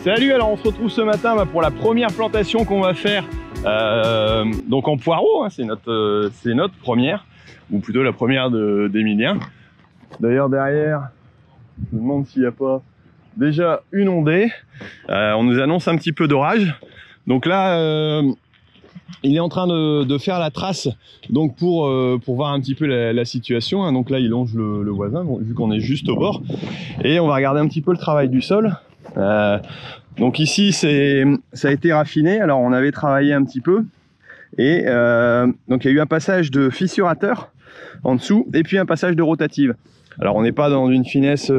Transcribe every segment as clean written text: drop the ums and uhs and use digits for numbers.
Salut, alors on se retrouve ce matin pour la première plantation qu'on va faire donc en poireau, hein, c'est notre première, ou plutôt la première d'Emilien. D'ailleurs derrière, je me demande s'il n'y a pas déjà une ondée. On nous annonce un petit peu d'orage. Donc là, il est en train de faire la trace donc pour voir un petit peu la situation, hein. Donc là il longe le voisin, bon, vu qu'on est juste au bord, et on va regarder un petit peu le travail du sol. Donc ici ça a été raffiné, alors on avait travaillé un petit peu, et donc il y a eu un passage de fissurateur en dessous et puis un passage de rotative. Alors on n'est pas dans une finesse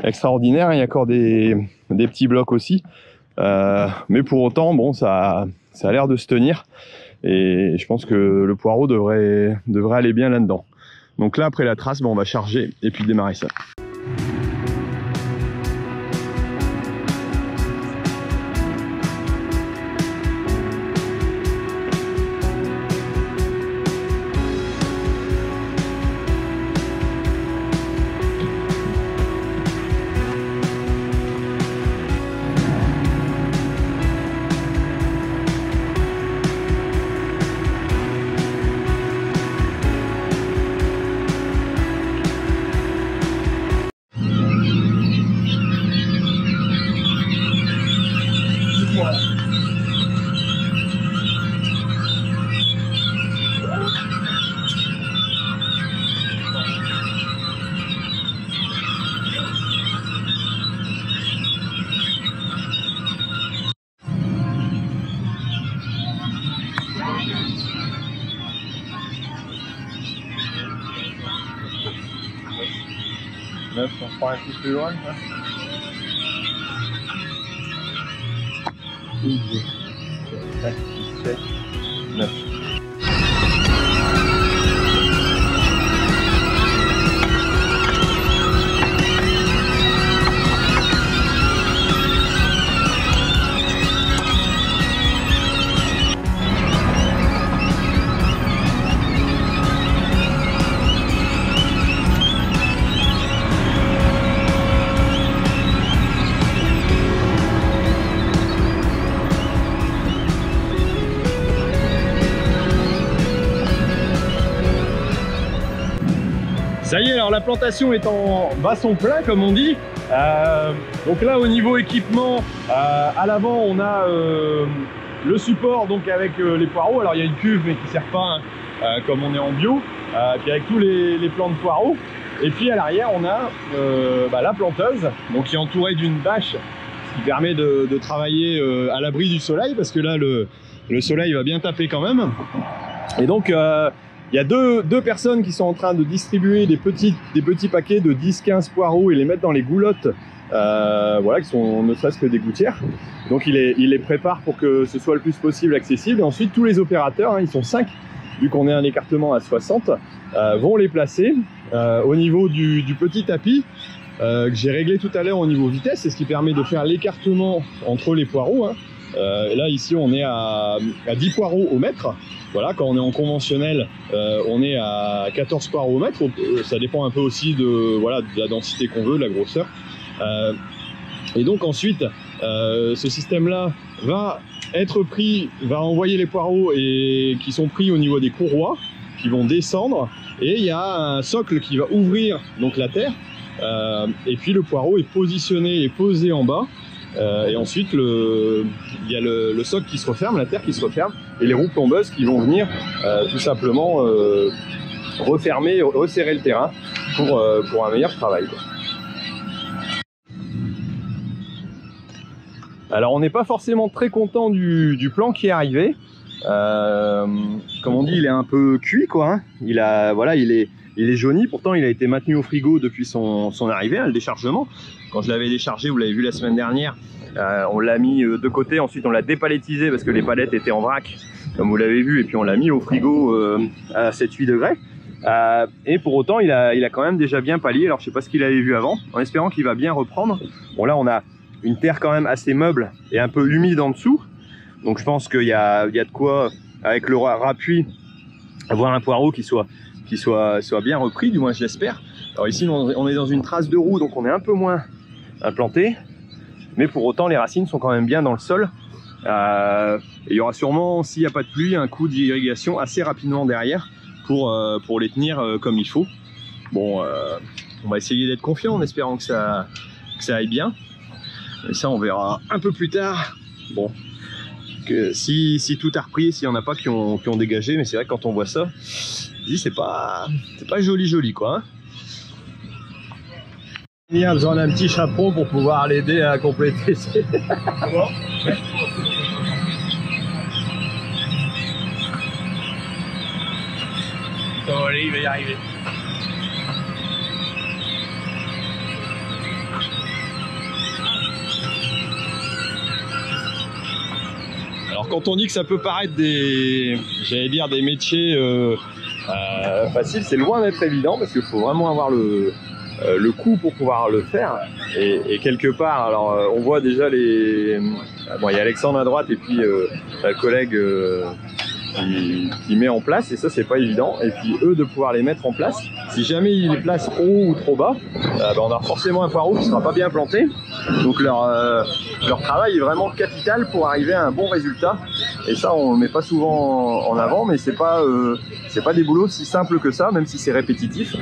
extraordinaire, il y a encore des petits blocs aussi, mais pour autant bon, ça a l'air de se tenir, et je pense que le poireau devrait aller bien là-dedans. Donc là après la trace, bon, on va charger et puis démarrer ça. On prend un petit peu loin. 12, 13, 17, 9. Ça y est, alors la plantation est en basson plein comme on dit. Donc là au niveau équipement, à l'avant on a le support donc avec les poireaux. Alors il y a une cuve mais qui ne sert pas, hein, comme on est en bio, puis avec tous les plants de poireaux. Et puis à l'arrière on a la planteuse, donc qui est entourée d'une bâche, ce qui permet de travailler à l'abri du soleil, parce que là le soleil va bien taper quand même. Et donc il y a deux personnes qui sont en train de distribuer des petits paquets de 10-15 poireaux et les mettre dans les goulottes, voilà, qui sont ne serait-ce que des gouttières. Donc il les prépare pour que ce soit le plus possible accessible. Et ensuite tous les opérateurs, hein, ils sont 5, vu qu'on est un écartement à 60, vont les placer au niveau du petit tapis que j'ai réglé tout à l'heure au niveau vitesse. C'est ce qui permet de faire l'écartement entre les poireaux, hein. Et là ici on est à 10 poireaux au mètre. Voilà, quand on est en conventionnel, on est à 14 poireaux au mètre. Ça dépend un peu aussi de la densité qu'on veut, de la grosseur. Et donc ensuite, ce système-là va être pris, va envoyer les poireaux qui sont pris au niveau des courroies, qui vont descendre. Et il y a un socle qui va ouvrir donc la terre. Et puis le poireau est positionné et posé en bas. Et ensuite il y a le socle qui se referme, la terre qui se referme, et les roues plombeuses qui vont venir tout simplement refermer, resserrer le terrain pour un meilleur travail, quoi. Alors on n'est pas forcément très content du plan qui est arrivé. Comme on dit, il est un peu cuit, quoi, hein. Il est jauni, pourtant il a été maintenu au frigo depuis son arrivée, hein, le déchargement. Quand je l'avais déchargé, vous l'avez vu la semaine dernière, on l'a mis de côté, ensuite on l'a dépalettisé parce que les palettes étaient en vrac, comme vous l'avez vu, et puis on l'a mis au frigo à 7-8 degrés. Et pour autant il a quand même déjà bien palier. Alors je sais pas ce qu'il avait vu avant, en espérant qu'il va bien reprendre. Bon là on a une terre quand même assez meuble et un peu humide en dessous, donc je pense qu'il y a de quoi, avec le rappui, avoir un poireau qui soit bien repris, du moins je l'espère. Alors ici on est dans une trace de roue, donc on est un peu moins implanté. mais pour autant les racines sont quand même bien dans le sol. Et il y aura sûrement, s'il n'y a pas de pluie, un coup d'irrigation assez rapidement derrière pour les tenir comme il faut. Bon, on va essayer d'être confiant en espérant que ça aille bien. Et ça, on verra un peu plus tard. Bon, que si tout a repris, s'il n'y en a pas qui ont dégagé, mais c'est vrai que quand on voit ça, on dit c'est pas joli quoi. Hein. Il a besoin d'un petit chaperon pour pouvoir l'aider à compléter ses... Allez, il va y arriver. Alors quand on dit que ça peut paraître des métiers faciles, c'est loin d'être évident parce qu'il faut vraiment avoir le coup pour pouvoir le faire. Et quelque part, alors on voit déjà bon, il y a Alexandre à droite et puis le collègue qui met en place, et ça c'est pas évident. Et puis eux de pouvoir les mettre en place. Si jamais ils les placent trop haut ou trop bas, on aura forcément un poireau qui sera pas bien planté. Donc leur travail est vraiment capital pour arriver à un bon résultat. Et ça on le met pas souvent en avant, mais c'est pas des boulots si simples que ça, même si c'est répétitif.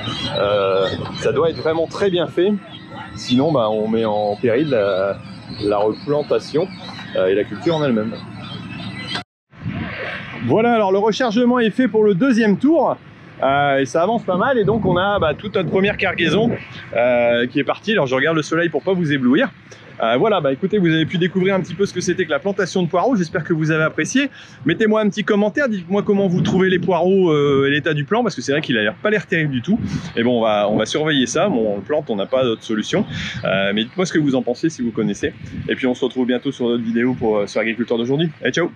Ça doit être vraiment très bien fait. Sinon on met en péril la replantation et la culture en elle-même. Voilà, alors le rechargement est fait pour le deuxième tour. Et ça avance pas mal, et donc on a toute notre première cargaison qui est partie. Alors je regarde le soleil pour pas vous éblouir. Voilà, écoutez, vous avez pu découvrir un petit peu ce que c'était que la plantation de poireaux. J'espère que vous avez apprécié. Mettez-moi un petit commentaire, dites-moi comment vous trouvez les poireaux et l'état du plan, parce que c'est vrai qu'il a pas l'air terrible du tout. Et bon, on va surveiller ça. Bon, on plante, on n'a pas d'autre solution. Mais dites-moi ce que vous en pensez si vous connaissez. Et puis on se retrouve bientôt sur d'autres vidéos sur Agriculteur d'aujourd'hui. Allez, ciao!